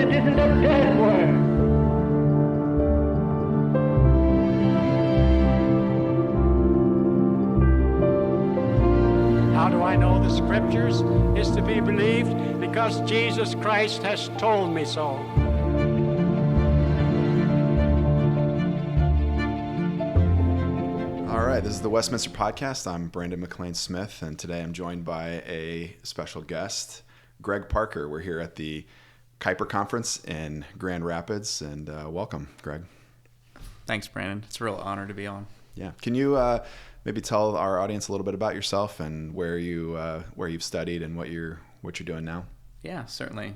It isn't a dead word. How do I know the Scriptures is to be believed? Because Jesus Christ has told me so. All right, this is the Westminster Podcast. I'm Brandon McLean Smith, and today I'm joined by a special guest, Greg Parker. We're here at the Kuyper Conference in Grand Rapids, and welcome, Greg. Thanks, Brandon. It's a real honor to be on. Yeah. Can you maybe tell our audience a little bit about yourself and where you've studied and what you're doing now? Yeah, certainly.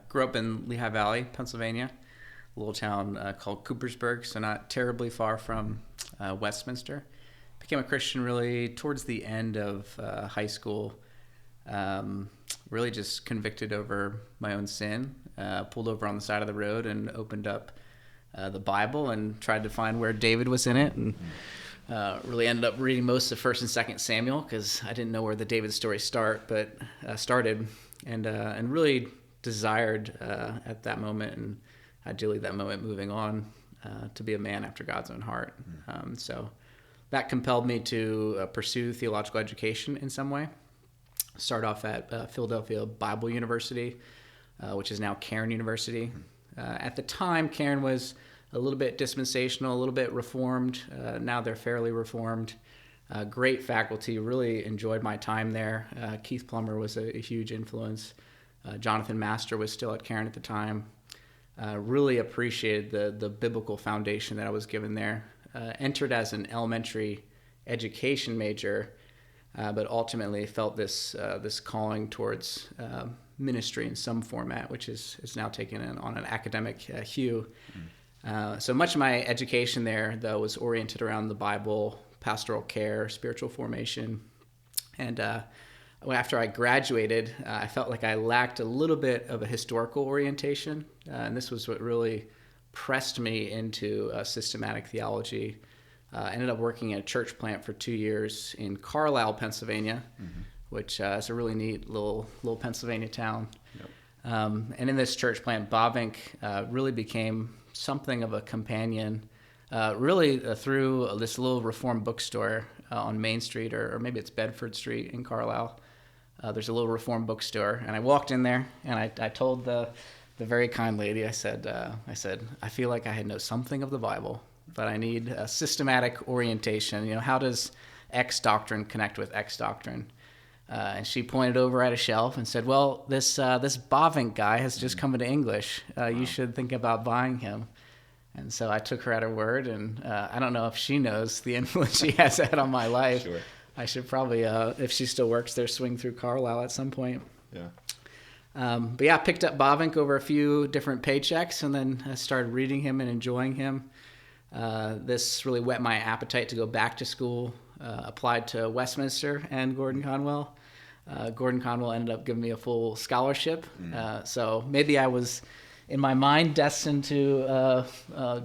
Grew up in Lehigh Valley, Pennsylvania, a little town called Coopersburg, so not terribly far from Westminster. Became a Christian really towards the end of high school. Really just convicted over my own sin. Pulled over on the side of the road and opened up the Bible and tried to find where David was in it, and really ended up reading most of 1st and 2nd Samuel because I didn't know where the David story started, and really desired at that moment, and ideally that moment moving on, to be a man after God's own heart. So that compelled me to pursue theological education in some way. Start off at Philadelphia Bible University, which is now Cairn University. At the time, Cairn was a little bit dispensational, a little bit reformed. Now they're fairly reformed. Great faculty, really enjoyed my time there. Keith Plummer was a huge influence. Jonathan Master was still at Cairn at the time. Really appreciated the biblical foundation that I was given there. Entered as an elementary education major, but ultimately felt this calling towards ministry in some format, which is now taken on an academic hue. So much of my education there, though, was oriented around the Bible, pastoral care, spiritual formation. And after I graduated, I felt like I lacked a little bit of a historical orientation. And this was what really pressed me into systematic theology. Ended up working at a church plant for 2 years in Carlisle, Pennsylvania, which is a really neat little Pennsylvania town. Yep. And in this church plant, Bavinck really became something of a companion, really through this little Reformed bookstore on Main Street, or maybe it's Bedford Street in Carlisle. There's a little Reformed bookstore, and I walked in there, and I told the very kind lady, I said, I feel like I know something of the Bible, but I need a systematic orientation. How does X doctrine connect with X doctrine? And she pointed over at a shelf and said, well, this Bavinck guy has just come into English. You should think about buying him. And so I took her at her word, and I don't know if she knows the influence she has had on my life. Sure. I should probably, if she still works there, swing through Carlisle at some point. Yeah. But yeah, I picked up Bavinck over a few different paychecks, and then I started reading him and enjoying him. This really whet my appetite to go back to school. Applied to Westminster and Gordon Conwell. Gordon Conwell ended up giving me a full scholarship. So maybe I was, in my mind, destined to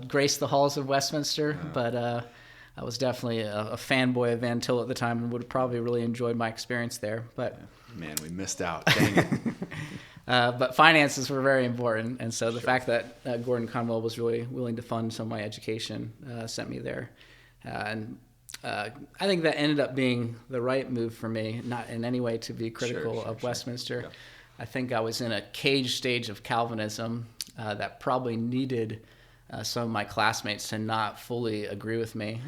grace the halls of Westminster, but I was definitely a fanboy of Van Til at the time and would have probably really enjoyed my experience there. But man, we missed out. Dang it. But finances were very important, and so the fact that Gordon Conwell was really willing to fund some of my education sent me there. I think that ended up being the right move for me, not in any way to be critical of Westminster. Yeah. I think I was in a cage stage of Calvinism that probably needed some of my classmates to not fully agree with me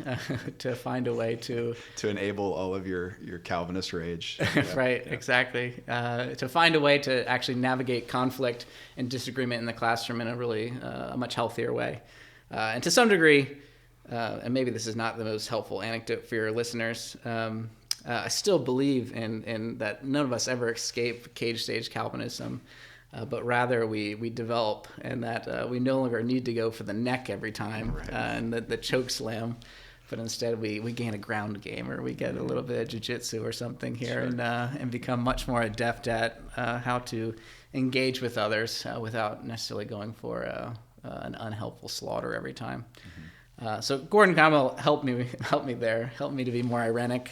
to find a way to enable all of your Calvinist rage. Right, yeah. Exactly. To find a way to actually navigate conflict and disagreement in the classroom in a really a much healthier way. And to some degree, and maybe this is not the most helpful anecdote for your listeners, I still believe in that none of us ever escape cage stage Calvinism, but rather we develop, and that we no longer need to go for the neck every time, right. And the choke slam, but instead we gain a ground game, or we get a little bit of jiu-jitsu or something here, sure. and become much more adept at how to engage with others without necessarily going for an unhelpful slaughter every time. Mm-hmm. So Gordon Conwell helped me to be more irenic.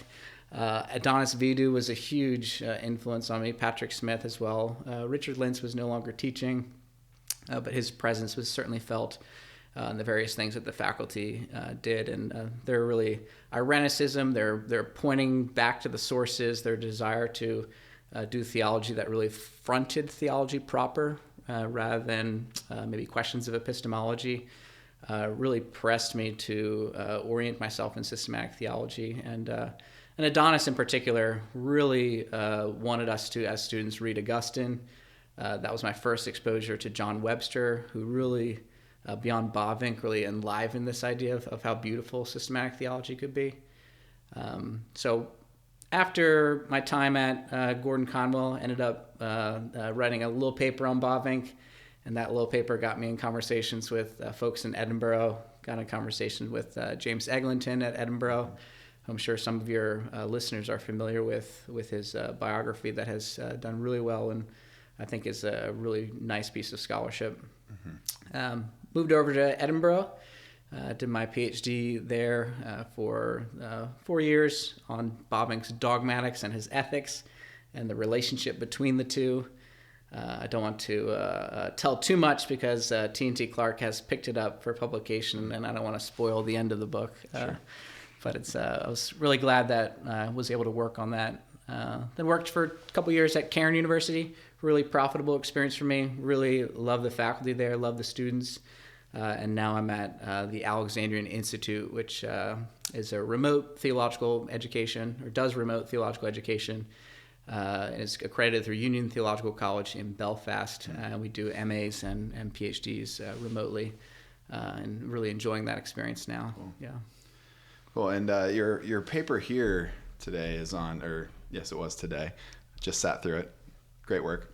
Adonis Vidu was a huge influence on me. Patrick Smith as well. Richard Lentz was no longer teaching. but his presence was certainly felt in the various things that the faculty did. And they're really Irenicism. They're pointing back to the sources, their desire to do theology that really fronted theology proper rather than maybe questions of epistemology. Really pressed me to orient myself in systematic theology. And Adonis in particular really wanted us to, as students, read Augustine. That was my first exposure to John Webster, who really, beyond Bavinck, really enlivened this idea of how beautiful systematic theology could be. So after my time at Gordon Conwell, ended up writing a little paper on Bavinck, and that little paper got me in conversations with folks in Edinburgh, got in conversation with James Eglinton at Edinburgh. I'm sure some of your listeners are familiar with his biography that has done really well, and I think is a really nice piece of scholarship. Moved over to Edinburgh, did my PhD there for 4 years on Bavinck's dogmatics and his ethics and the relationship between the two. I don't want to tell too much because T&T Clark has picked it up for publication, and I don't want to spoil the end of the book. Sure. But I was really glad that I was able to work on that. Then worked for a couple years at Cairn University. Really profitable experience for me. Really love the faculty there, love the students. And now I'm at the Alexandrian Institute, which is a remote theological education, or does remote theological education. And it's accredited through Union Theological College in Belfast. We do MAs and PhDs remotely, and really enjoying that experience now. Cool. Yeah. Cool. And your paper here today is on, or yes, it was today. Just sat through it. Great work.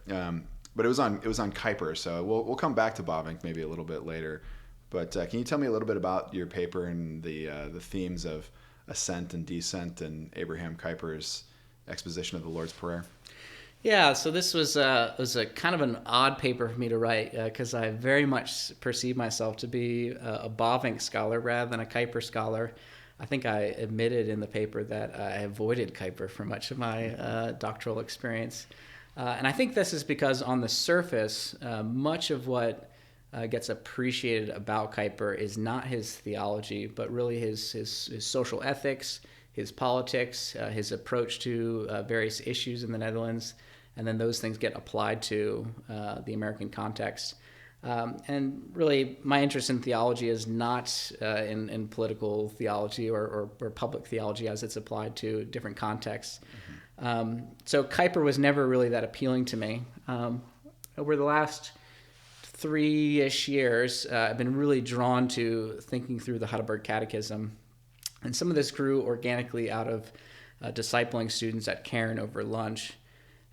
But it was on Kuyper. So we'll come back to Bavinck maybe a little bit later. But can you tell me a little bit about your paper and the themes of ascent and descent and Abraham Kuyper's exposition of the Lord's Prayer? Yeah, so this was a kind of an odd paper for me to write because I very much perceive myself to be a Bavinck scholar rather than a Kuyper scholar. I think I admitted in the paper that I avoided Kuyper for much of my doctoral experience. And I think this is because on the surface, much of what gets appreciated about Kuyper is not his theology, but really his social ethics, his politics, his approach to various issues in the Netherlands, and then those things get applied to the American context. And really, my interest in theology is not in political theology or public theology as it's applied to different contexts. So Kuyper was never really that appealing to me. Over the last 3-ish years, I've been really drawn to thinking through the Heidelberg Catechism. And some of this grew organically out of discipling students at Cairn over lunch.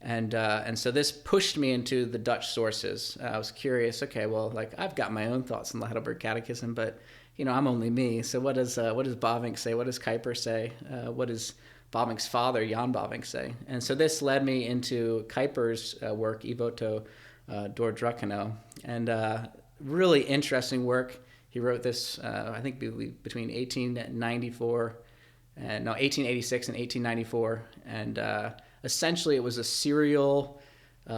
And so this pushed me into the Dutch sources. I was curious, okay, well, like I've got my own thoughts on the Heidelberg Catechism, but I'm only me. So what does Bavinck say? What does Kuyper say? What does Bavinck's father, Jan Bavinck, say? And so this led me into Kuyper's work, E Voto Doordrukkenau, and really interesting work. He wrote this, I think, between 1886 and 1894, and essentially it was a serial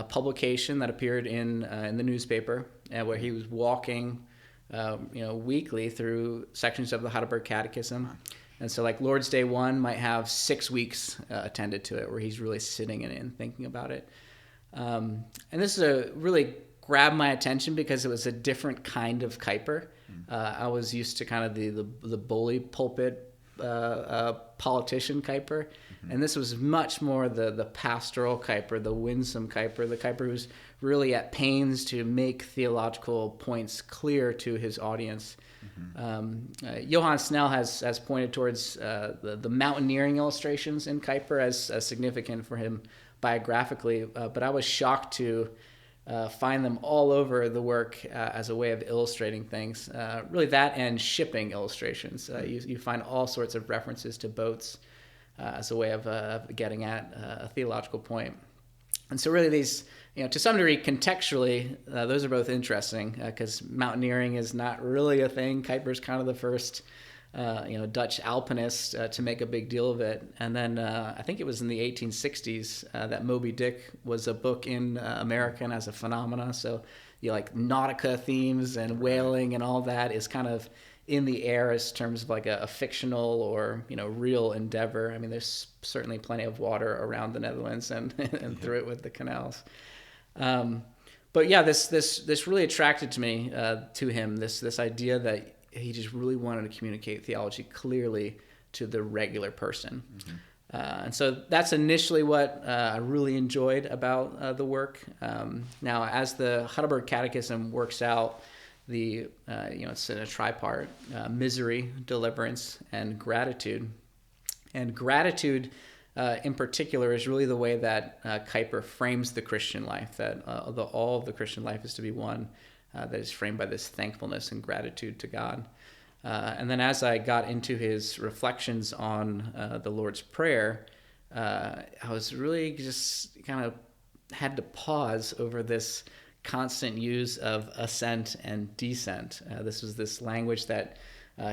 publication that appeared in the newspaper, where he was walking, weekly through sections of the Heidelberg Catechism. And so, like Lord's Day 1 might have 6 weeks attended to it, where he's really sitting in it and thinking about it. And this really grabbed my attention because it was a different kind of Kuyper. I was used to kind of the bully pulpit politician Kuyper, and this was much more the pastoral Kuyper, the winsome Kuyper, the Kuyper who's really at pains to make theological points clear to his audience. Johann Snell has pointed towards the mountaineering illustrations in Kuyper as significant for him biographically, but I was shocked to find them all over the work as a way of illustrating things. Really that and shipping illustrations. You find all sorts of references to boats as a way of getting at a theological point. And so really these, to some degree contextually, those are both interesting because mountaineering is not really a thing. Kuyper's kind of the first Dutch alpinist to make a big deal of it. And then I think it was in the 1860s that Moby Dick was a book in American as a phenomena. So like Nautica themes and whaling and all that is kind of in the air as terms of like a fictional or real endeavor. I mean, there's certainly plenty of water around the Netherlands and through it with the canals. But yeah, this really attracted to me to him. This idea that he just really wanted to communicate theology clearly to the regular person. Mm-hmm. And so that's initially what I really enjoyed about the work. Now, as the Heidelberg Catechism works out, it's in a tripart: misery, deliverance, and gratitude. And gratitude, in particular, is really the way that Kuyper frames the Christian life. That all of the Christian life is to be one that is framed by this thankfulness and gratitude to God. And then as I got into his reflections on the Lord's Prayer, I was really just kind of had to pause over this constant use of ascent and descent. This was this language that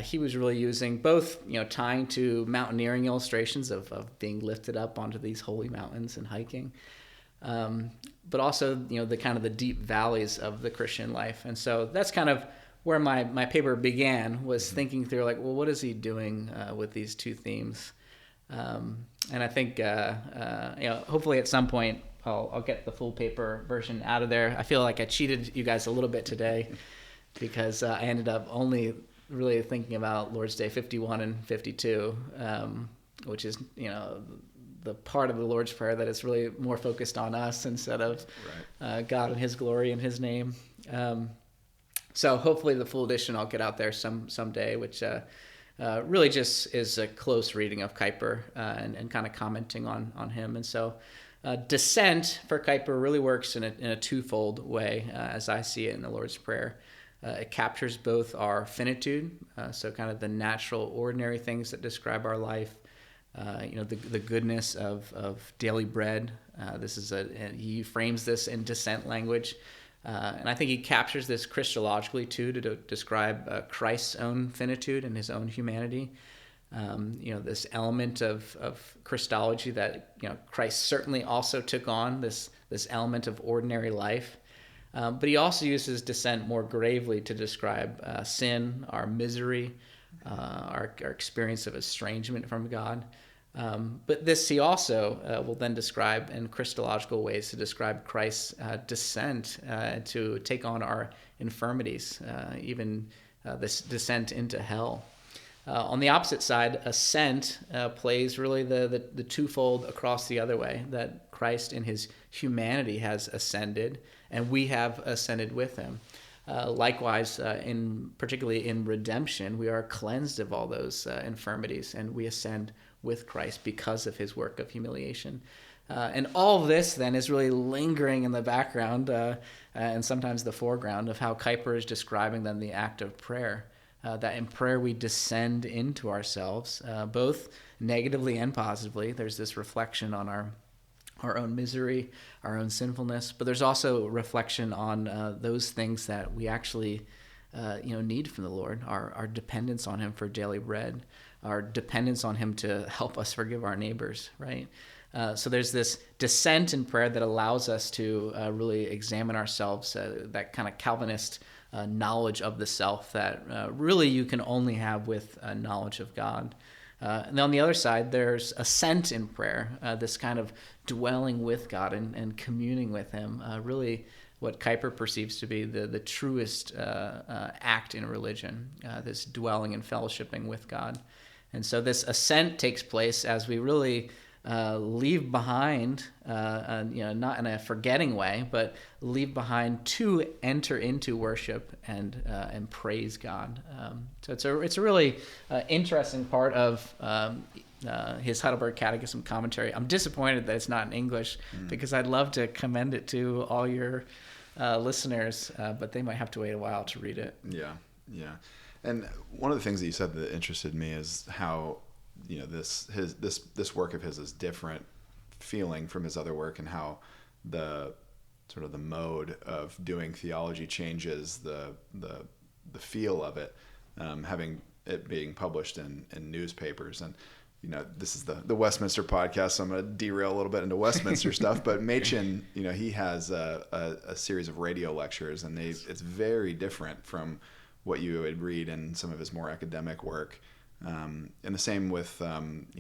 he was really using, both tying to mountaineering illustrations of being lifted up onto these holy mountains and hiking, but also the kind of the deep valleys of the Christian life. And so that's kind of where my paper began, was thinking through like, well, what is he doing with these two themes? And I think hopefully at some point I'll get the full paper version out of there. I feel like I cheated you guys a little bit today because I ended up only really thinking about Lord's Day 51 and 52, which is the part of the Lord's Prayer that is really more focused on us instead of God and His glory and His name. So hopefully the full edition I'll get out there someday, which really just is a close reading of Kuyper and kind of commenting on him. And so descent for Kuyper really works in a twofold way, as I see it in the Lord's Prayer. It captures both our finitude, so kind of the natural, ordinary things that describe our life, the goodness of daily bread. He frames this in descent language. And I think he captures this Christologically too, to describe Christ's own finitude and his own humanity. This element of Christology that Christ certainly also took on, this element of ordinary life. But he also uses descent more gravely to describe sin, our misery, our experience of estrangement from God. But this he also will then describe in Christological ways to describe Christ's descent to take on our infirmities, even this descent into hell. On the opposite side, ascent plays really the twofold across the other way, that Christ in his humanity has ascended, and we have ascended with him. Likewise, particularly in redemption, we are cleansed of all those infirmities, and we ascend with Christ because of his work of humiliation. And all of this then is really lingering in the background and sometimes the foreground of how Kuyper is describing then the act of prayer. That in prayer we descend into ourselves, both negatively and positively. There's this reflection on our own misery, our own sinfulness, but there's also reflection on those things that we actually need from the Lord, our dependence on him for daily bread, our dependence on him to help us forgive our neighbors, right? So there's this descent in prayer that allows us to really examine ourselves, that kind of Calvinist knowledge of the self that really you can only have with knowledge of God. And on the other side, there's ascent in prayer, this kind of dwelling with God and communing with him, really what Kuyper perceives to be the truest act in religion, this dwelling and fellowshipping with God. And so this ascent takes place as we really leave behind, not in a forgetting way, but leave behind to enter into worship and praise God. So it's a really interesting part of his Heidelberg Catechism commentary. I'm disappointed that it's not in English because I'd love to commend it to all your listeners, but they might have to wait a while to read it. Yeah. And one of the things that you said that interested me is how this work of his is different feeling from his other work, and how the sort of the mode of doing theology changes the feel of it, having it being published in newspapers. And this is the Westminster podcast, so I'm going to derail a little bit into Westminster stuff. But Machen, he has a series of radio lectures, and it's very different from what you would read in some of his more academic work. And the same with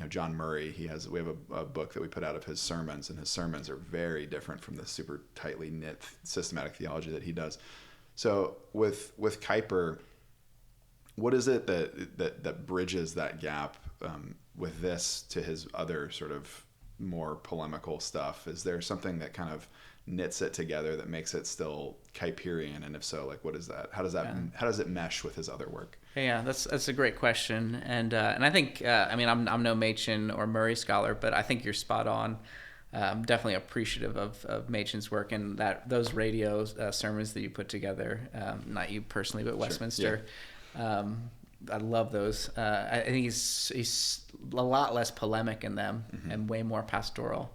John Murray. We have a book that we put out of his sermons, and his sermons are very different from the super tightly knit systematic theology that he does. So with Kuyper, what is it that bridges that gap with this to his other sort of more polemical stuff? Is there something that kind of knits it together that makes it still Kuyperian? And if so, like, what is that? How does it mesh with his other work? Yeah, that's a great question, and I think I'm no Machen or Murray scholar, but I think you're spot on. I'm definitely appreciative of Machen's work, and that those radio sermons that you put together, not you personally, but Westminster. Sure. Yeah. I love those. I think he's a lot less polemic in them, mm-hmm. and way more pastoral.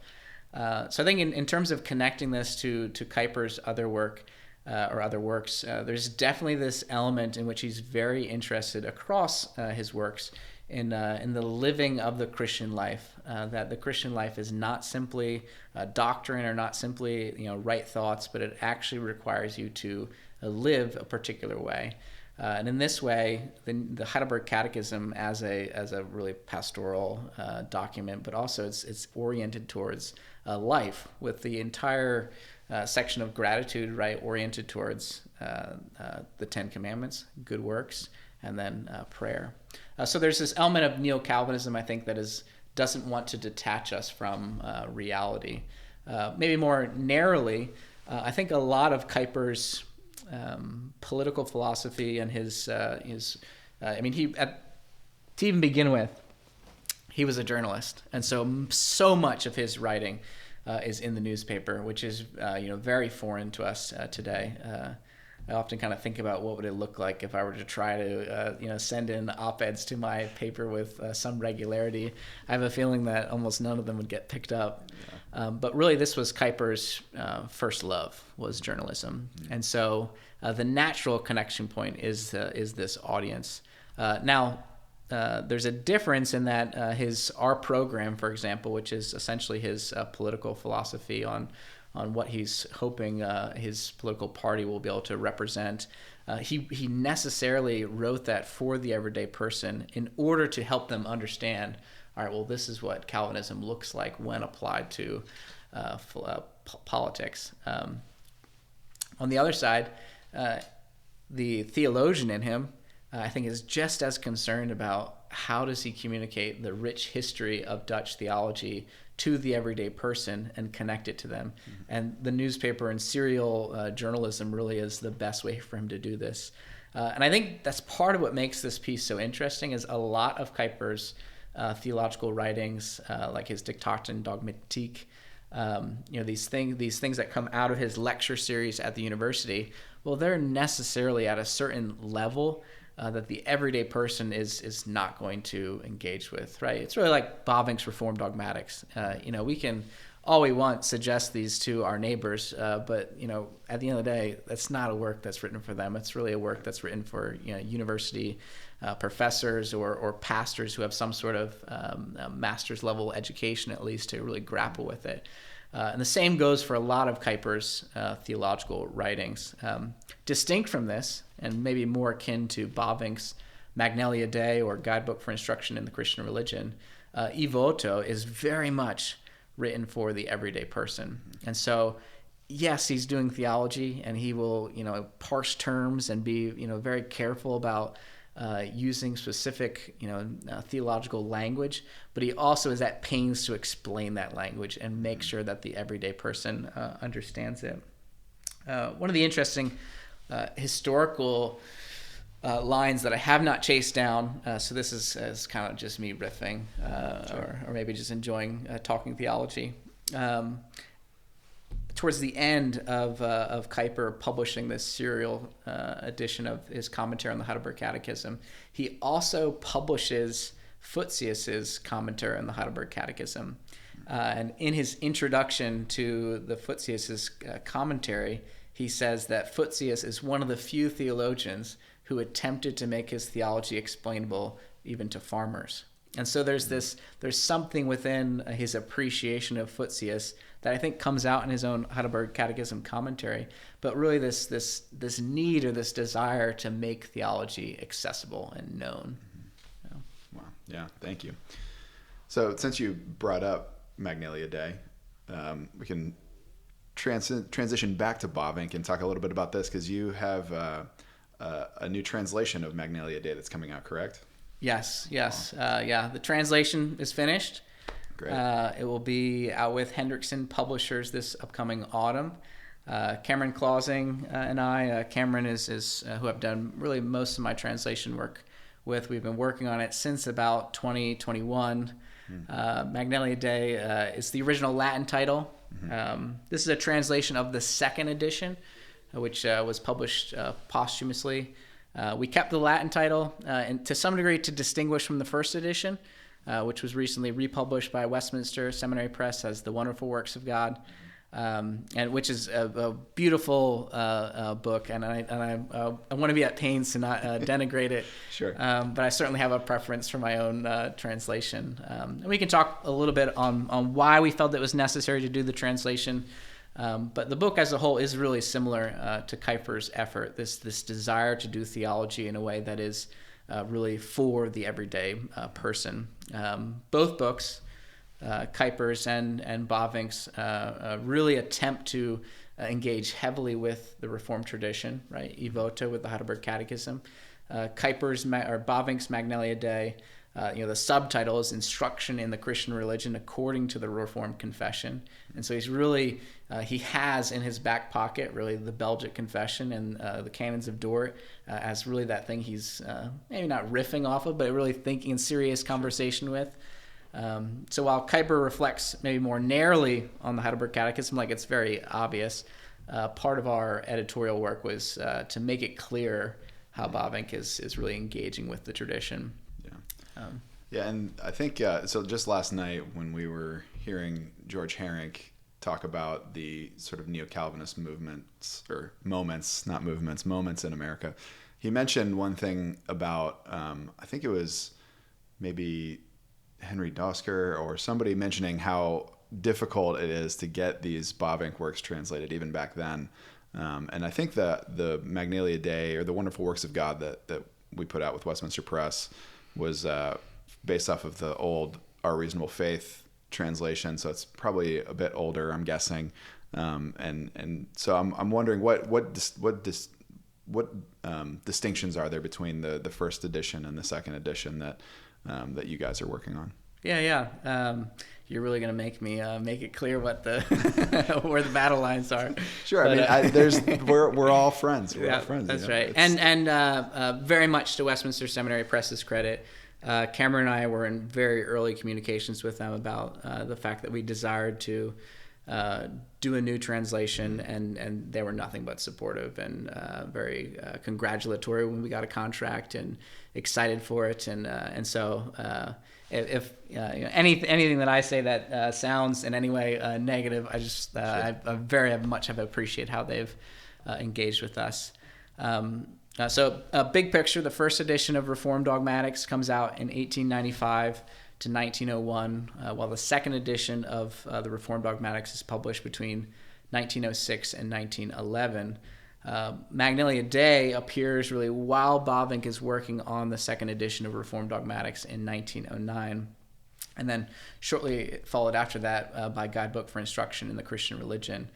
So I think in terms of connecting this to Kuyper's other work or other works, there's definitely this element in which he's very interested across his works in the living of the Christian life. That the Christian life is not simply doctrine or not simply right thoughts, but it actually requires you to live a particular way. And in this way, the Heidelberg Catechism as a really pastoral document, but also it's oriented towards life, with the entire section of gratitude, right, oriented towards the Ten Commandments, good works, and then prayer. So there's this element of neo-Calvinism, I think, that doesn't want to detach us from reality. Maybe more narrowly, I think a lot of Kuyper's political philosophy and to even begin with, he was a journalist, and so much of his writing is in the newspaper, which is very foreign to us today. I often kind of think about what would it look like if I were to try to send in op-eds to my paper with some regularity. I have a feeling that almost none of them would get picked up. Yeah. But really, this was Kuyper's first love, was journalism, mm-hmm. and so the natural connection point is this audience. Now, there's a difference in that our program, for example, which is essentially his political philosophy on what he's hoping his political party will be able to represent. He necessarily wrote that for the everyday person in order to help them understand, all right, well, this is what Calvinism looks like when applied to politics. On the other side, the theologian in him, I think, is just as concerned about how does he communicate the rich history of Dutch theology to the everyday person and connect it to them. Mm-hmm. And the newspaper and serial journalism really is the best way for him to do this. And I think that's part of what makes this piece so interesting, is a lot of Kuyper's theological writings, like his Dictaten Dogmatique, these things that come out of his lecture series at the university, well, they're necessarily at a certain level that the everyday person is not going to engage with, right? It's really like Bavinck's Reformed Dogmatics. We can all we want suggest these to our neighbors, but at the end of the day, that's not a work that's written for them. It's really a work that's written for university professors or pastors who have some sort of master's level education, at least, to really grapple with it. And the same goes for a lot of Kuyper's theological writings. Distinct from this, and maybe more akin to Bavinck's Magnalia Dei or Guidebook for Instruction in the Christian Religion, I Voto is very much written for the everyday person. And so, yes, he's doing theology, and he will, parse terms and be, very careful about using specific, theological language, but he also is at pains to explain that language and make sure that the everyday person understands it. One of the interesting historical lines that I have not chased down, so this is kind of just me riffing, sure. or maybe just enjoying talking theology. Towards the end of Kuyper publishing this serial edition of his commentary on the Heidelberg Catechism, he also publishes Futsius's commentary on the Heidelberg Catechism. And in his introduction to the Futsius's commentary, he says that Futsius is one of the few theologians who attempted to make his theology explainable even to farmers. And so there's something within his appreciation of Photius that I think comes out in his own Heidelberg Catechism commentary, but really this need or this desire to make theology accessible and known. Wow. Yeah. Thank you. So since you brought up Magnalia Dei, we can transition back to Bavinck and talk a little bit about this, because you have a new translation of Magnalia Dei that's coming out, correct? Yes. The translation is finished. Great. It will be out with Hendrickson Publishers this upcoming autumn. Cameron Clausing and I, Cameron is who I've done really most of my translation work with. We've been working on it since about 2021. Magnalia Dei is the original Latin title. This is a translation of the second edition, which was published posthumously. We kept the Latin title and to some degree to distinguish from the first edition, which was recently republished by Westminster Seminary Press as The Wonderful Works of God, and which is a beautiful book. And I want to be at pains to not denigrate it. Sure. But I certainly have a preference for my own translation. And we can talk a little bit on why we felt it was necessary to do the translation. But the book as a whole is really similar to Kuyper's effort, this desire to do theology in a way that is really for the everyday person. Both books, Kuyper's and Bavinck's, really attempt to engage heavily with the Reformed tradition, right? Evoto with the Heidelberg Catechism. Bavinck's Magnalia Dei, the subtitle is Instruction in the Christian Religion According to the Reformed Confession. And so he's really, he has in his back pocket really the Belgic Confession and the Canons of Dort as really that thing he's maybe not riffing off of, but really thinking in serious conversation with. So while Kuyper reflects maybe more narrowly on the Heidelberg Catechism, like it's very obvious, part of our editorial work was to make it clear how Bavinck is really engaging with the tradition. Yeah, and I think, so just last night when we were hearing George Herink talk about the sort of neo-Calvinist movements, or moments, not movements, moments in America, he mentioned one thing about, I think it was maybe Henry Dosker or somebody mentioning how difficult it is to get these Bavinck works translated even back then. And I think that the Magnalia Dei, or the Wonderful Works of God that we put out with Westminster Press, was based off of the old Our Reasonable Faith translation, so it's probably a bit older, I'm guessing. And so I'm wondering what distinctions are there between the first edition and the second edition that you guys are working on? Yeah. You're really going to make me make it clear what the where the battle lines are. Sure. But, I mean, we're all friends. We're all friends. That's right. And very much to Westminster Seminary Press's credit, Cameron and I were in very early communications with them about the fact that we desired to do a new translation, and they were nothing but supportive and very congratulatory when we got a contract and excited for it. And so if anything that I say that sounds in any way negative, I just I very much have appreciated how they've engaged with us. So big picture, the first edition of Reformed Dogmatics comes out in 1895 to 1901, while the second edition of the Reformed Dogmatics is published between 1906 and 1911. Magnalia Dei appears really while Bavinck is working on the second edition of Reformed Dogmatics in 1909, and then shortly followed after that by Guidebook for Instruction in the Christian Religion.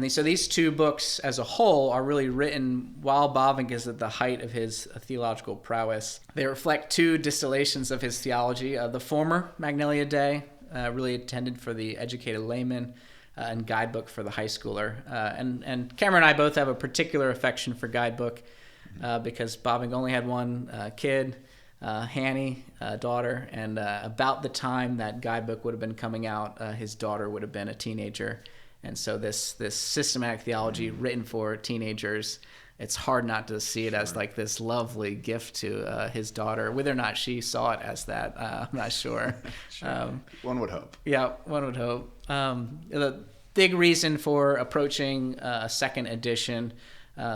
So these two books as a whole are really written while Bavinck is at the height of his theological prowess. They reflect two distillations of his theology. The former, Magnalia Dei, really intended for the educated layman, and Guidebook for the high schooler. And Cameron and I both have a particular affection for Guidebook because Bavinck only had one kid, Hanny, daughter, and about the time that Guidebook would have been coming out, his daughter would have been a teenager. And so this systematic theology written for teenagers, it's hard not to see it as like this lovely gift to his daughter. Whether or not she saw it as that, I'm not sure. One would hope. Yeah, one would hope. The big reason for approaching a second edition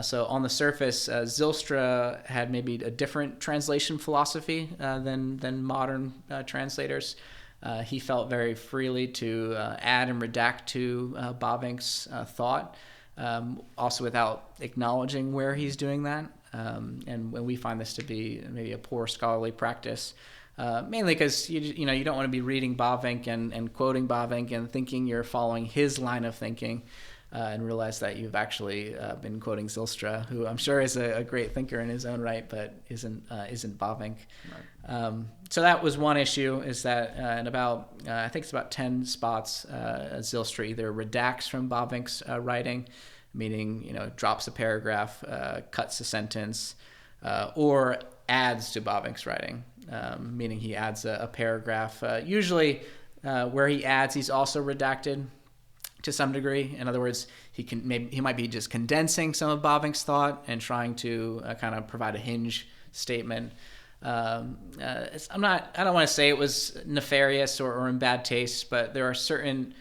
So on the surface, Zylstra had maybe a different translation philosophy than modern translators. He felt very freely to add and redact to Bavinck's thought, also without acknowledging where he's doing that. And when we find this to be maybe a poor scholarly practice, mainly because you don't want to be reading Bavinck and quoting Bavinck and thinking you're following his line of thinking, and realize that you've actually been quoting Zylstra, who I'm sure is a great thinker in his own right, but isn't Bavinck. Right. So that was one issue, is that in about I think it's about 10 spots, Zylstra either redacts from Bavinck's writing, meaning drops a paragraph, cuts a sentence, or adds to Bavinck's writing, meaning he adds a paragraph. Usually, where he adds, he's also redacted to some degree. In other words, he might be just condensing some of Bavinck's thought and trying to kind of provide a hinge statement. I don't want to say it was nefarious or in bad taste, but there are certain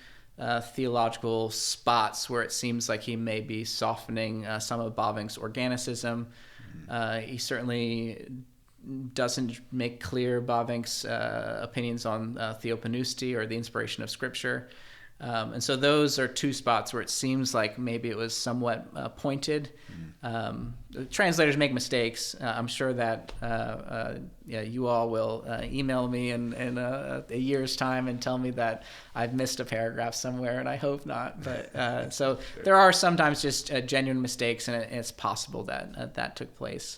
theological spots where it seems like he may be softening some of Bavinck's organicism. He certainly doesn't make clear Bavinck's opinions on theopneusty or the inspiration of Scripture. And so those are two spots where it seems like maybe it was somewhat pointed. Translators make mistakes. I'm sure that you all will email me in a year's time and tell me that I've missed a paragraph somewhere, and I hope not. But so there are sometimes just genuine mistakes, and it's possible that that took place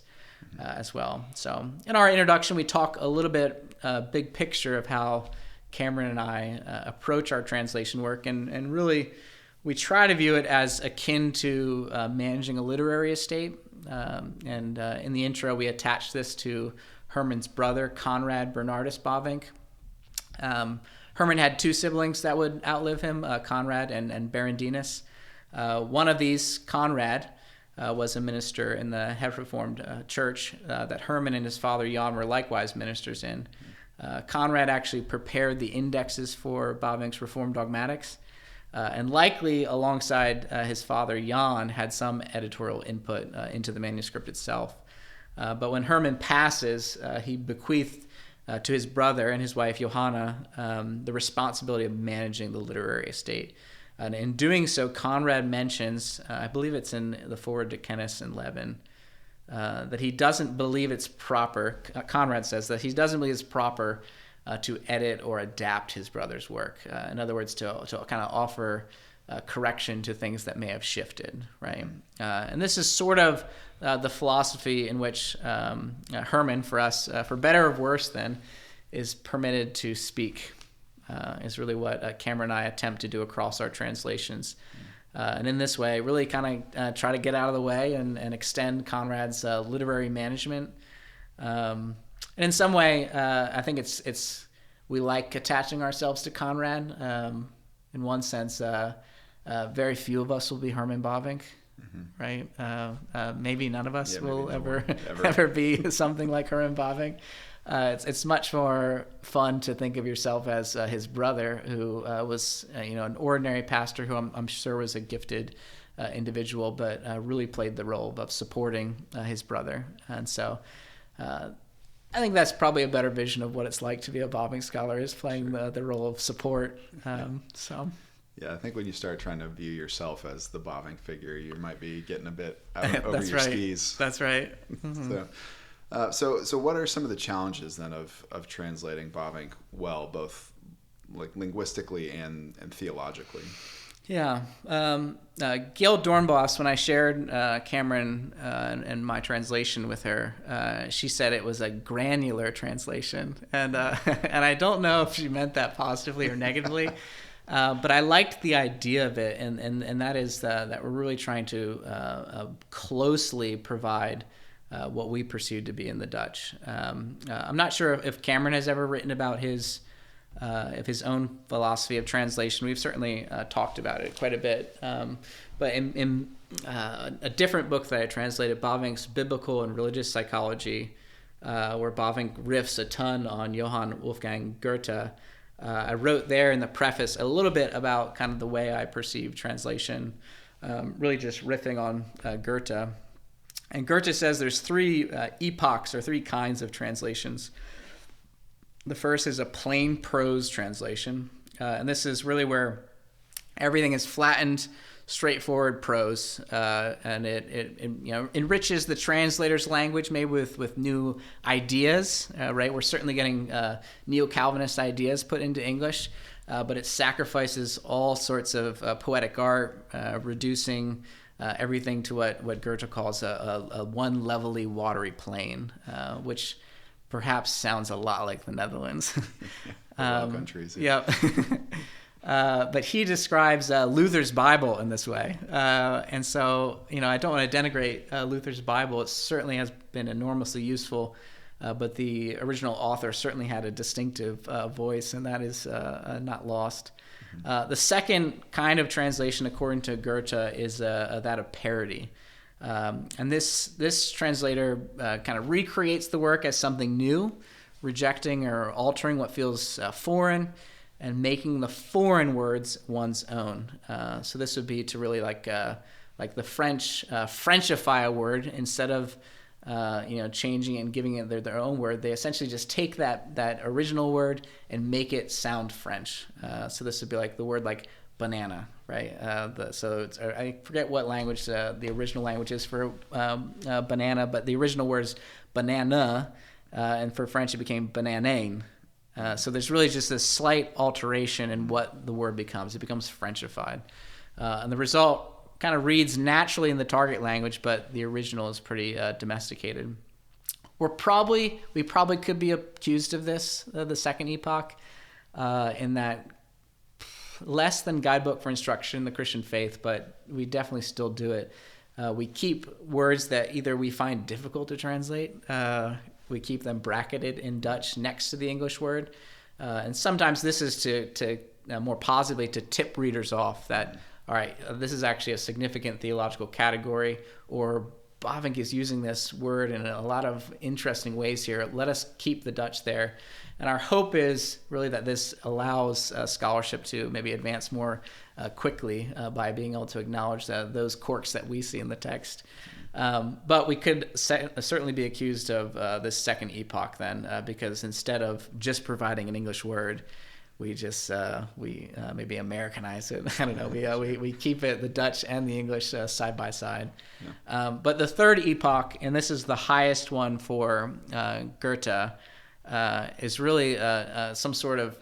as well. So in our introduction, we talk a little bit big picture of how Cameron and I approach our translation work, and really we try to view it as akin to managing a literary estate. And in the intro, we attach this to Herman's brother, Conrad Bernardus Bavinck. Herman had two siblings that would outlive him, Conrad and Berendinus. One of these, Conrad, was a minister in the Reformed church that Herman and his father Jan were likewise ministers in. Conrad actually prepared the indexes for Bavinck's Reformed dogmatics, and likely alongside his father Jan had some editorial input into the manuscript itself. But when Herman passes, he bequeathed to his brother and his wife Johanna the responsibility of managing the literary estate. And in doing so, Conrad mentions, I believe it's in the foreword to Kennis and Levin, that he doesn't believe it's proper. Conrad says that he doesn't believe it's proper to edit or adapt his brother's work. In other words, to kind of offer correction to things that may have shifted, right? And this is sort of the philosophy in which Herman, for us, for better or worse, then, is permitted to speak. Is really what Cameron and I attempt to do across our translations. And in this way, really kind of try to get out of the way and extend Conrad's literary management. And in some way, I think it's we like attaching ourselves to Conrad. In one sense, very few of us will be Herman Bavinck, right? Maybe none of us will ever be something like Herman Bavinck. It's much more fun to think of yourself as his brother, who was an ordinary pastor who I'm sure was a gifted individual, but really played the role of supporting his brother. And so I think that's probably a better vision of what it's like to be a Bavinck scholar, is playing the role of support. Yeah, I think when you start trying to view yourself as the Bavinck figure, you might be getting a bit out over your skis. That's right. Mm-hmm. So what are some of the challenges then of translating Bavinck well, both like linguistically and theologically? Yeah. Gail Dornbos, when I shared Cameron and my translation with her, she said it was a granular translation. And I don't know if she meant that positively or negatively, but I liked the idea of it. And that is that we're really trying to closely provide what we perceive to be in the Dutch. I'm not sure if Cameron has ever written about his own philosophy of translation. We've certainly talked about it quite a bit. But in a different book that I translated, Bavinck's Biblical and Religious Psychology, where Bavinck riffs a ton on Johann Wolfgang Goethe, I wrote there in the preface a little bit about kind of the way I perceive translation. really just riffing on Goethe. And Goethe says there's three epochs or three kinds of translations. The first is a plain prose translation, and this is really where everything is flattened, straightforward prose, and it enriches the translator's language, maybe with new ideas. Right, we're certainly getting neo-Calvinist ideas put into English, but it sacrifices all sorts of poetic art, reducing everything to what Goethe calls a one levelly watery plain, which perhaps sounds a lot like the Netherlands. Low countries. Yeah. But he describes Luther's Bible in this way. And so, I don't want to denigrate Luther's Bible. It certainly has been enormously useful, but the original author certainly had a distinctive voice, and that is not lost. The second kind of translation, according to Goethe, is that of parody. And this translator kind of recreates the work as something new, rejecting or altering what feels foreign, and making the foreign words one's own. So this would be to really like the French Frenchify a word instead of changing it and giving it their own word. They essentially just take that original word and make it sound French. So this would be like the word like banana, right? I forget what language the original language is for banana, but the original word is banana, and for French it became bananane. So there's really just this slight alteration in what the word becomes. It becomes Frenchified. And the result kind of reads naturally in the target language, but the original is pretty domesticated. We probably could be accused of this, the second epoch, in that less than guidebook for instruction in the Christian faith, but we definitely still do it. We keep words that either we find difficult to translate, we keep them bracketed in Dutch next to the English word, and sometimes this is to more positively to tip readers off that, all right, this is actually a significant theological category, or Bavinck is using this word in a lot of interesting ways here. Let us keep the Dutch there. And our hope is really that this allows scholarship to maybe advance more quickly by being able to acknowledge those quirks that we see in the text. But we could certainly be accused of this second epoch then, because instead of just providing an English word, we just maybe Americanize it. I don't know. We keep it, the Dutch and the English, side by side. Yeah. But the third epoch, and this is the highest one for Goethe, is really some sort of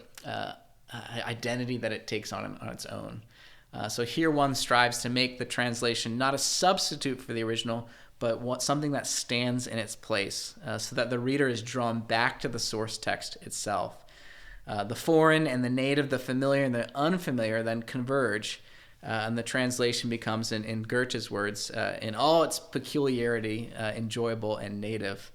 identity that it takes on its own. So here one strives to make the translation not a substitute for the original, but something that stands in its place, so that the reader is drawn back to the source text itself. The foreign and the native, the familiar and the unfamiliar then converge, and the translation becomes, in Goethe's words, in all its peculiarity, enjoyable and native.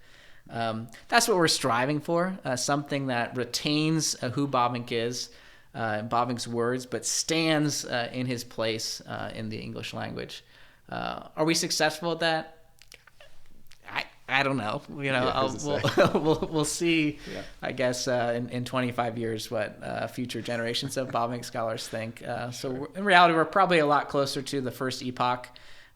That's what we're striving for, something that retains who Bavinck is, Bavinck's words, but stands in his place in the English language. Are we successful at that? I don't know. We'll see. Yeah. I guess in 25 years what future generations of Bavinck scholars think. So in reality, we're probably a lot closer to the first epoch.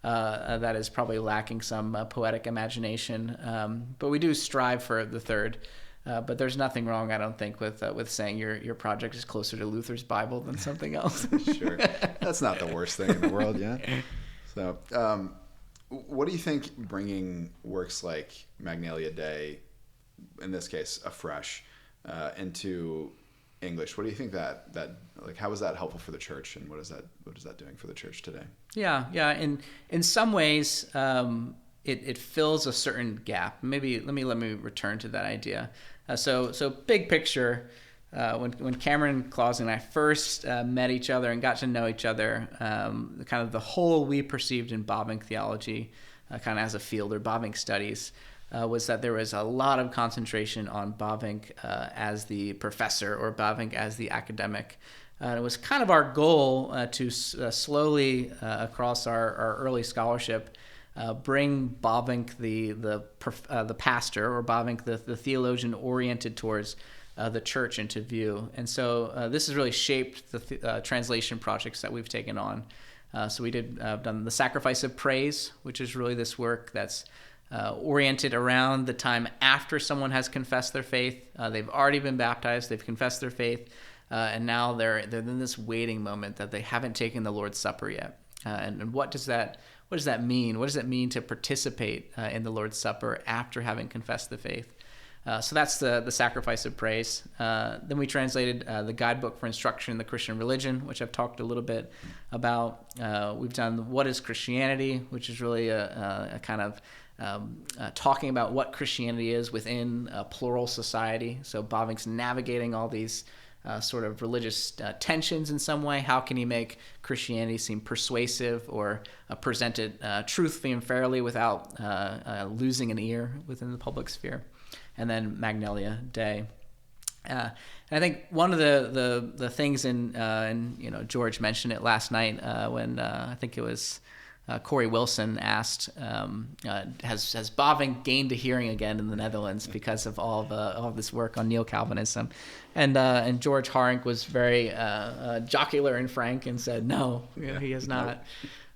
That is probably lacking some poetic imagination, but we do strive for the third. But there's nothing wrong, I don't think, with saying your project is closer to Luther's Bible than something else. Sure, that's not the worst thing in the world, yeah. So, what do you think bringing works like Magnalia Dei, in this case, afresh, into English? What do you think that like? How is that helpful for the church, and what is that doing for the church today? Yeah. In some ways, it fills a certain gap. Maybe let me return to that idea. So big picture. When Cameron Claus and I first met each other and got to know each other, kind of the whole we perceived in Bavinck theology, kind of as a field, or Bavinck studies, was that there was a lot of concentration on Bavinck as the professor, or Bavinck as the academic. It was kind of our goal to slowly, across our early scholarship, bring Bavinck the pastor, or Bavinck the theologian oriented towards the church into view. And so this has really shaped the translation projects that we've taken on. So we done the Sacrifice of Praise, which is really this work that's oriented around the time after someone has confessed their faith. They've already been baptized, they've confessed their faith, and now they're in this waiting moment that they haven't taken the Lord's Supper yet. And what does that mean? What does it mean to participate in the Lord's Supper after having confessed the faith? So that's the Sacrifice of Praise. Then we translated the Guidebook for Instruction in the Christian Religion, which I've talked a little bit about. We've done What is Christianity, which is really a kind of talking about what Christianity is within a plural society. So Bavinck's navigating all these sort of religious tensions in some way. How can he make Christianity seem persuasive or present it truthfully and fairly without losing an ear within the public sphere? And then Magnalia Dei. And I think one of the things and George mentioned it last night when I think it was Corey Wilson asked, has Bavinck gained a hearing again in the Netherlands because of all of this work on neo-Calvinism? And George Harinck was very jocular and frank and said, no, he has not.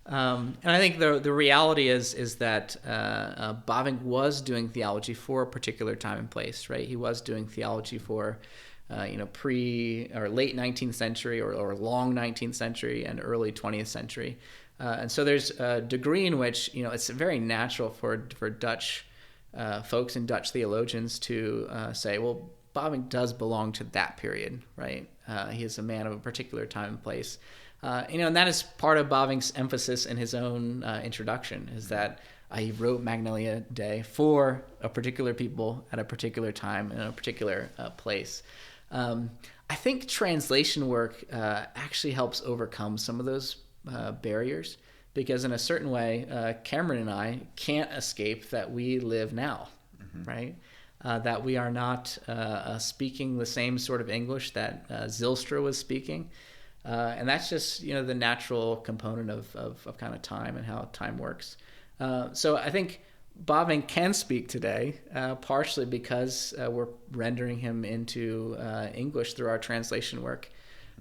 And I think the reality is that Bavinck was doing theology for a particular time and place, right? He was doing theology for pre or late 19th century or long 19th century and early 20th century. And so there's a degree in which, it's very natural for Dutch folks and Dutch theologians to say, well, Bavinck does belong to that period, right? He is a man of a particular time and place. And that is part of Bavinck's emphasis in his own introduction, is that he wrote Magnalia Dei for a particular people at a particular time in a particular place. I think translation work actually helps overcome some of those barriers, because in a certain way, Cameron and I can't escape that we live now, right? That we are not speaking the same sort of English that Zylstra was speaking. And that's just, the natural component of kind of time and how time works. So I think Bavinck can speak today, partially because we're rendering him into English through our translation work.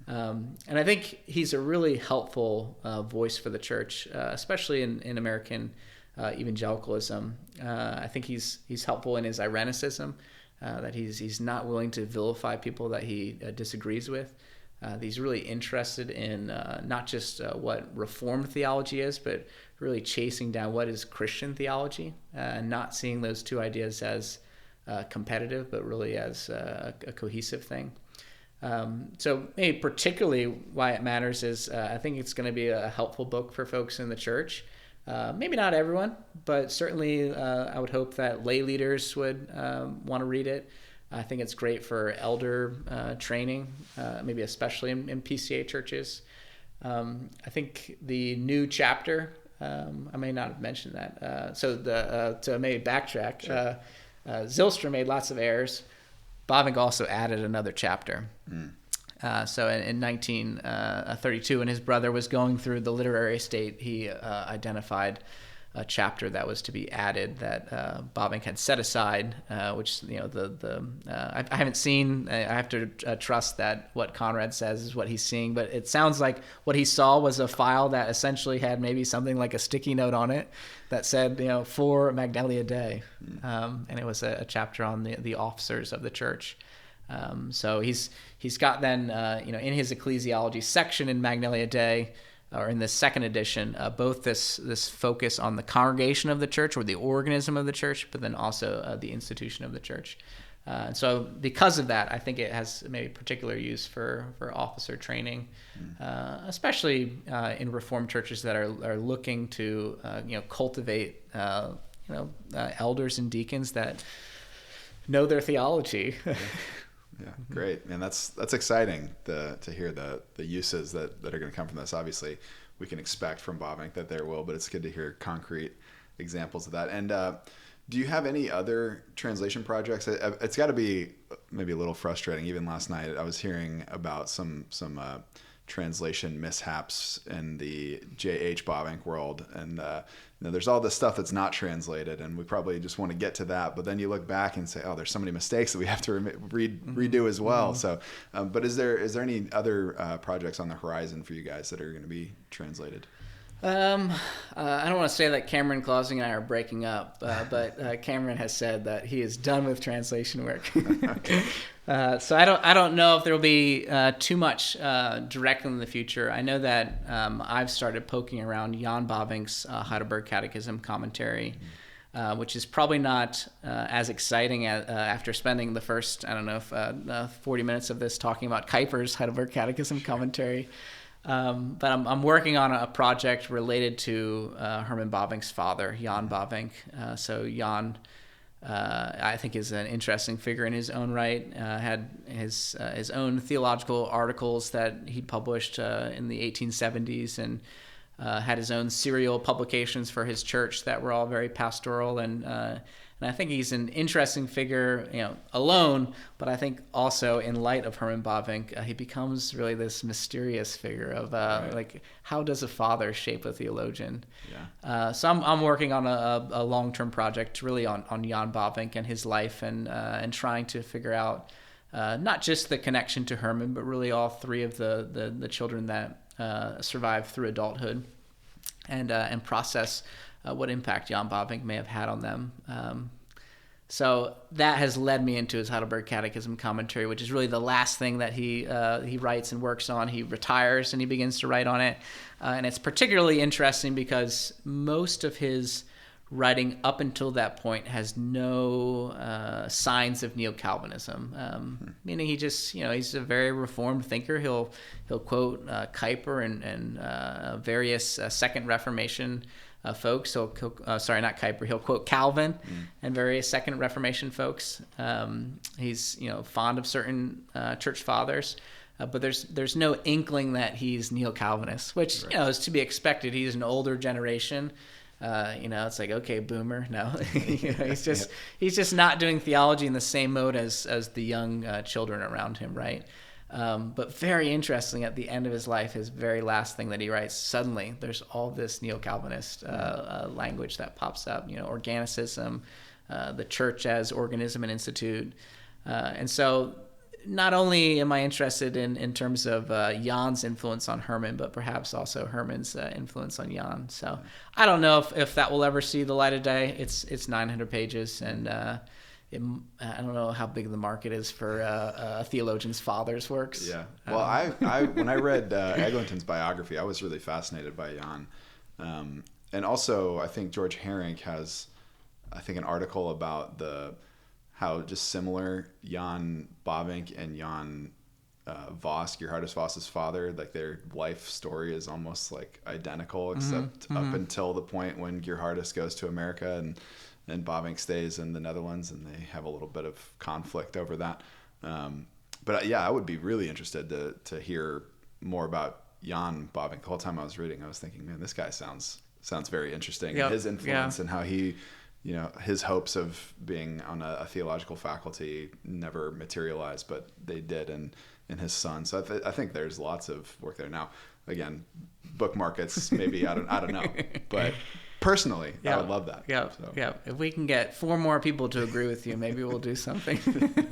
And I think he's a really helpful voice for the church, especially in American evangelicalism. I think he's helpful in his Irenicism, that he's not willing to vilify people that he disagrees with. He's really interested in not just what Reformed theology is, but really chasing down what is Christian theology, and not seeing those two ideas as competitive, but really as a cohesive thing. So maybe particularly why it matters is I think it's going to be a helpful book for folks in the church. Maybe not everyone, but certainly I would hope that lay leaders would want to read it. I think it's great for elder training, maybe especially in PCA churches. I think the new chapter, I may not have mentioned that. So maybe backtrack. Sure. Zylstra made lots of errors. Bavinck also added another chapter. So in 1932, when his brother was going through the literary estate, he identified a chapter that was to be added that Bavinck had set aside, which I haven't seen. I have to trust that what Conrad says is what he's seeing, but it sounds like what he saw was a file that essentially had maybe something like a sticky note on it that said, for Magnalia Dei, and it was a chapter on the officers of the church. So he's got then in his ecclesiology section in Magnalia Dei, or in the second edition, both this focus on the congregation of the church or the organism of the church, but then also the institution of the church. And so because of that, I think it has maybe particular use for officer training, especially in Reformed churches that are looking to cultivate elders and deacons that know their theology. Yeah, great, man. That's exciting to hear the uses that are going to come from this. Obviously, we can expect from Bavinck that there will, but it's good to hear concrete examples of that. And do you have any other translation projects? It's got to be maybe a little frustrating. Even last night, I was hearing about some translation mishaps in the J.H. Bavinck world. And there's all this stuff that's not translated, and we probably just want to get to that. But then you look back and say, oh, there's so many mistakes that we have to redo as well. So, but is there any other projects on the horizon for you guys that are going to be translated? I don't want to say that Cameron Clausing and I are breaking up, but Cameron has said that he is done with translation work. So I don't know if there will be too much directly in the future. I know that I've started poking around Jan Bavinck's Heidelberg Catechism commentary, which is probably not as exciting after spending the first 40 minutes of this talking about Kuyper's Heidelberg Catechism commentary. But I'm working on a project related to Herman Bavinck's father, Jan Bavinck. So Jan, I think, is an interesting figure in his own right. Had his own theological articles that he published in the 1870s, and had his own serial publications for his church that were all very pastoral, and I think he's an interesting figure, alone, but I think also in light of Herman Bavinck, he becomes really this mysterious figure of like, how does a father shape a theologian? Yeah. So I'm working on a long-term project really on Jan Bavinck and his life, and trying to figure out not just the connection to Herman, but really all three of the children that survived through adulthood, and process what impact Jan Bavinck may have had on them. So that has led me into his Heidelberg Catechism commentary, which is really the last thing that he writes and works on. He retires and he begins to write on it. And it's particularly interesting because most of his writing up until that point has no signs of neo-Calvinism, meaning he just, he's a very reformed thinker. He'll quote Kuyper and various Second Reformation folks. He'll not Kuyper. He'll quote Calvin and various Second Reformation folks. He's fond of certain church fathers, but there's no inkling that he's neo-Calvinist, which is to be expected. He's an older generation. It's like, okay, boomer. No, he's just not doing theology in the same mode as the young children around him, right? But very interesting, at the end of his life, his very last thing that he writes, suddenly there's all this neo-Calvinist language that pops up, organicism, the church as organism and institute. And so not only am I interested in terms of Jan's influence on Herman, but perhaps also Herman's influence on Jan. So I don't know if that will ever see the light of day. It's 900 pages, and I don't know how big the market is for a theologian's father's works. Yeah. Well, I when I read Eglinton's biography, I was really fascinated by Jan. And also, I think George Herink has, an article about how just similar Jan Bavinck and Jan Voss, Gerhardus Voss's father, like their life story is almost like identical, except up until the point when Gerhardus goes to America and Bavinck stays in the Netherlands, and they have a little bit of conflict over that. But I would be really interested to hear more about Jan Bavinck. The whole time I was reading, I was thinking, man, this guy sounds very interesting. Yep. And his influence and how he, his hopes of being on a theological faculty never materialized, but they did in his son. So I think there's lots of work there. Now, again, book markets, maybe, I don't know. But personally, I would love that. Yeah, so. Yeah. If we can get 4 more people to agree with you, maybe we'll do something.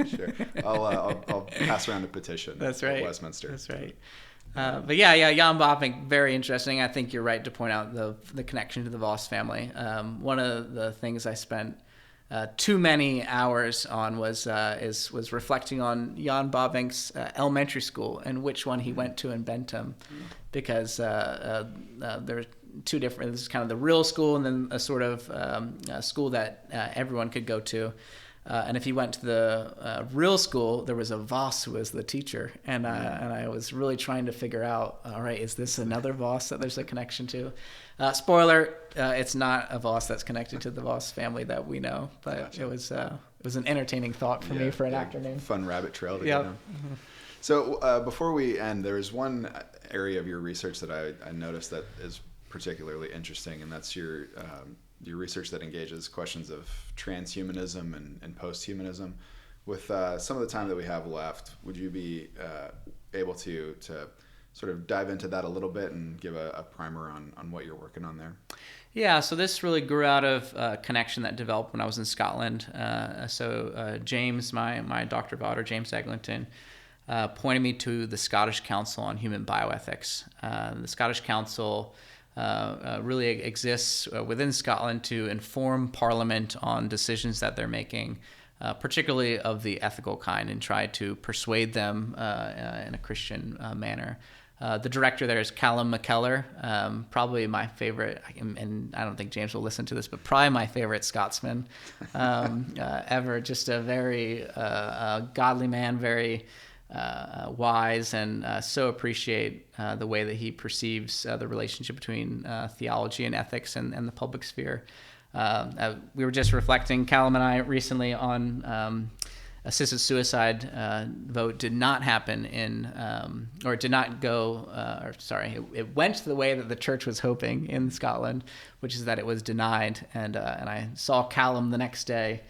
Sure. I'll pass around a petition. That's right. At Westminster. That's right. But Jan Bavinck, very interesting. I think you're right to point out the connection to the Voss family. One of the things I spent too many hours on was reflecting on Jan Bavinck's elementary school and which one he went to in Bentham, because there were 2 different. This is kind of the real school, and then a sort of school that everyone could go to. And if you went to the real school, there was a Voss who was the teacher, and I was really trying to figure out, all right, is this another Voss that there's a connection to? Spoiler, it's not a Voss that's connected to the Voss family that we know, but gotcha. It was an entertaining thought for me for an afternoon. Fun rabbit trail to get down. Mm-hmm. So before we end, there's one area of your research that I noticed that is particularly interesting, and that's your research that engages questions of transhumanism and posthumanism. With some of the time that we have left, would you be able to sort of dive into that a little bit and give a primer on what you're working on there? Yeah, so this really grew out of a connection that developed when I was in Scotland. James, my Dr. Vaughter, James Eglinton, pointed me to the Scottish Council on Human Bioethics. The Scottish Council really exists within Scotland to inform Parliament on decisions that they're making, particularly of the ethical kind, and try to persuade them in a Christian manner. The director there is Callum McKellar, probably my favorite, and I don't think James will listen to this, but probably my favorite Scotsman ever. Just a very godly man, very wise, and so appreciate the way that he perceives the relationship between theology and ethics and the public sphere. We were just reflecting, Callum and I, recently on assisted suicide vote did not happen or did not go, it went the way that the church was hoping in Scotland, which is that it was denied. And I saw Callum the next day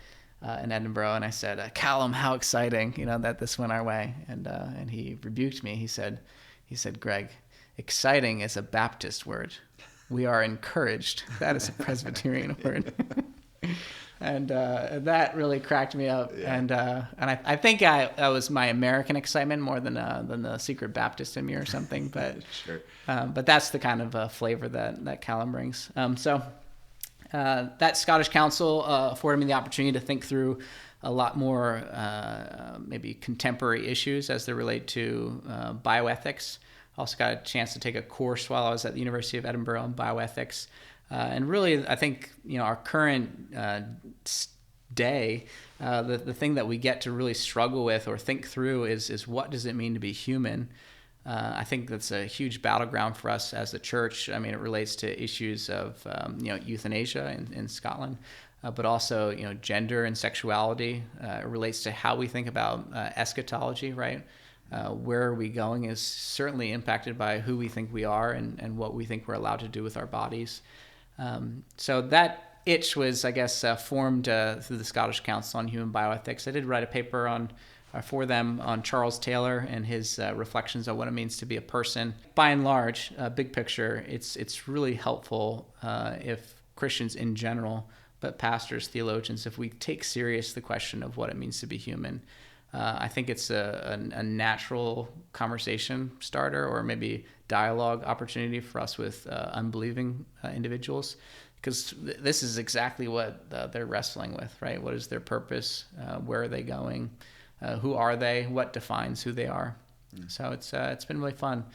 in Edinburgh, and I said, Callum, how exciting, that this went our way. And he rebuked me. He said, Greg, exciting is a Baptist word. We are encouraged. That is a Presbyterian word. And that really cracked me up. Yeah. And I think that was my American excitement more than the secret Baptist in me or something. But sure. But that's the kind of flavor that Callum brings. That Scottish Council afforded me the opportunity to think through a lot more maybe contemporary issues as they relate to bioethics. Also got a chance to take a course while I was at the University of Edinburgh on bioethics. And really, I think, our current day, the thing that we get to really struggle with or think through is what does it mean to be human? I think that's a huge battleground for us as a church. I mean, it relates to issues of, euthanasia in Scotland, but also, gender and sexuality. It relates to how we think about eschatology, right? Where are we going is certainly impacted by who we think we are and what we think we're allowed to do with our bodies. So that itch was, I guess, formed through the Scottish Council on Human Bioethics. I did write a paper for them on Charles Taylor and his reflections on what it means to be a person. By and large, big picture, it's really helpful if Christians in general, but pastors, theologians, if we take serious the question of what it means to be human. I think it's a natural conversation starter or maybe dialogue opportunity for us with unbelieving individuals, because this is exactly what they're wrestling with, right? What is their purpose? Where are they going? Who are they? What defines who they are? So it's been really fun.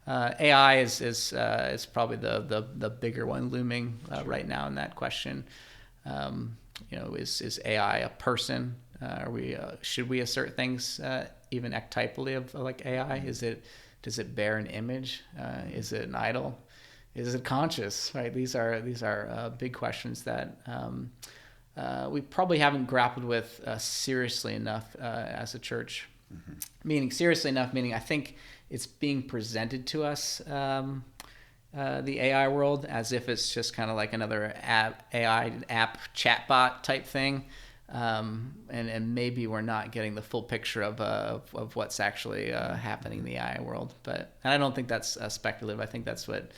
AI is probably the bigger one looming right now in that question. Is AI a person? Should we assert things even archetypally of like AI? Does it bear an image? Is it an idol? Is it conscious? Right? These are big questions that we probably haven't grappled with seriously enough as a church. Mm-hmm. Meaning I think it's being presented to us, the AI world, as if it's just kind of like another AI app chatbot type thing. And maybe we're not getting the full picture of what's actually happening in the AI world. And I don't think that's speculative. I think that's what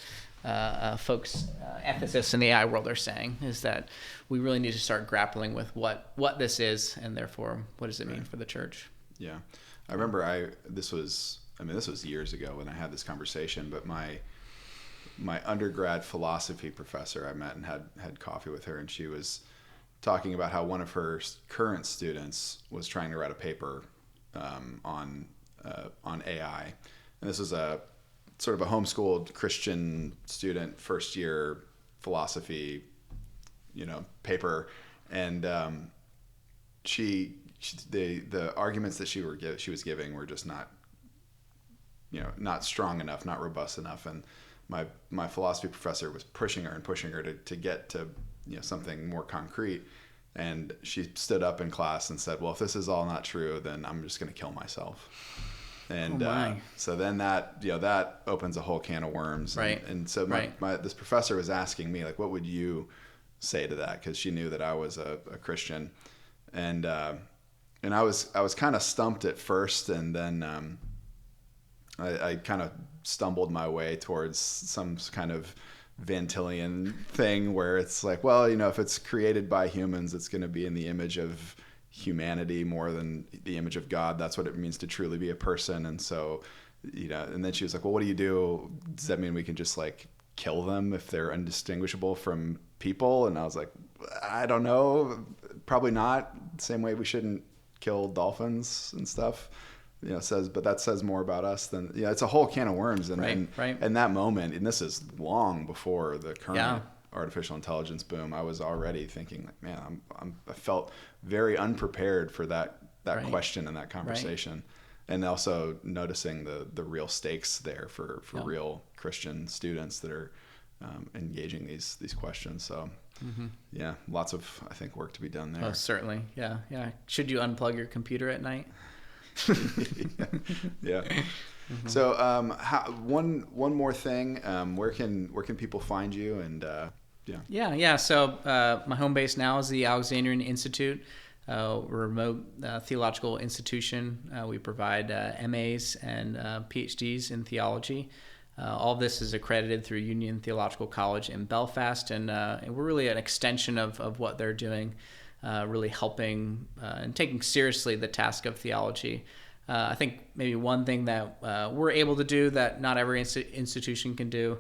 folks, ethicists in the AI world are saying, is that we really need to start grappling with what this is, and therefore what does it mean for the church. Yeah. I remember this was years ago when I had this conversation, but my undergrad philosophy professor, I met and had coffee with her, and she was talking about how one of her current students was trying to write a paper on AI, and this was a sort of a homeschooled Christian student, first year philosophy, paper, and the arguments that she was giving were just not strong enough, not robust enough, and my philosophy professor was pushing her to get to something more concrete. And she stood up in class and said, well, if this is all not true, then I'm just going to kill myself. And so then that opens a whole can of worms. Right. And so this professor was asking me, like, what would you say to that? Because she knew that I was a Christian. And I was kind of stumped at first. And then I kind of stumbled my way towards some kind of Van Tillian thing where it's like, well, if it's created by humans, it's going to be in the image of humanity more than the image of God. That's what it means to truly be a person. And so, and then she was like, well, what do you do? Does that mean we can just like kill them if they're undistinguishable from people? And I was like, I don't know, probably not. Same way we shouldn't kill dolphins and stuff. But that says more about us than, it's a whole can of worms. And right. And that moment, and this is long before the current artificial intelligence boom, I was already thinking like, man, I felt very unprepared for that question and that conversation. Right. And also noticing the real stakes there for real Christian students that are engaging these questions. So lots of, I think, work to be done there. Oh, certainly. Yeah. Should you unplug your computer at night? Yeah. Mm-hmm. So one more thing, where can people find you? And So my home base now is the Alexandrian Institute. We're a remote theological institution. We provide MAs and PhDs in theology. All of this is accredited through Union Theological College in Belfast, and we're really an extension of what they're doing, really helping and taking seriously the task of theology. I think maybe one thing that we're able to do that not every institution can do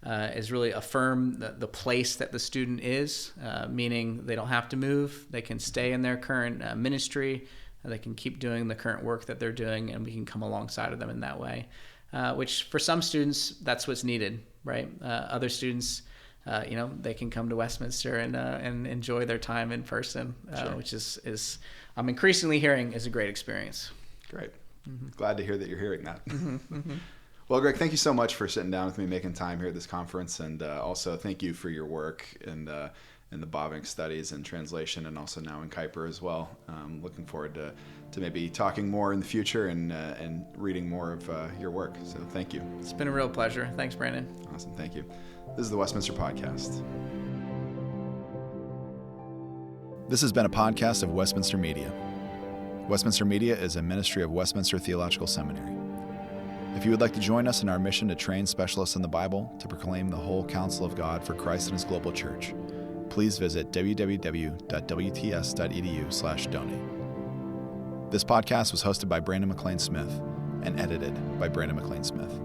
is really affirm the place that the student is, meaning they don't have to move. They can stay in their current ministry. They can keep doing the current work that they're doing, and we can come alongside of them in that way, which for some students, that's what's needed, right? Other students, they can come to Westminster and enjoy their time in person, sure. Which is I'm increasingly hearing is a great experience. Great. Mm-hmm. Glad to hear that you're hearing that. Mm-hmm. Well, Greg, thank you so much for sitting down with me, making time here at this conference, and also thank you for your work in the Bavinck studies and translation, and also now in Kuyper as well. Looking forward to maybe talking more in the future and reading more of your work. So thank you. It's been a real pleasure. Thanks, Brandon. Awesome. Thank you. This is the Westminster Podcast. This has been a podcast of Westminster Media. Westminster Media is a ministry of Westminster Theological Seminary. If you would like to join us in our mission to train specialists in the Bible to proclaim the whole counsel of God for Christ and His global church, please visit www.wts.edu/donate. This podcast was hosted by Brandon McLean Smith and edited by Brandon McLean Smith.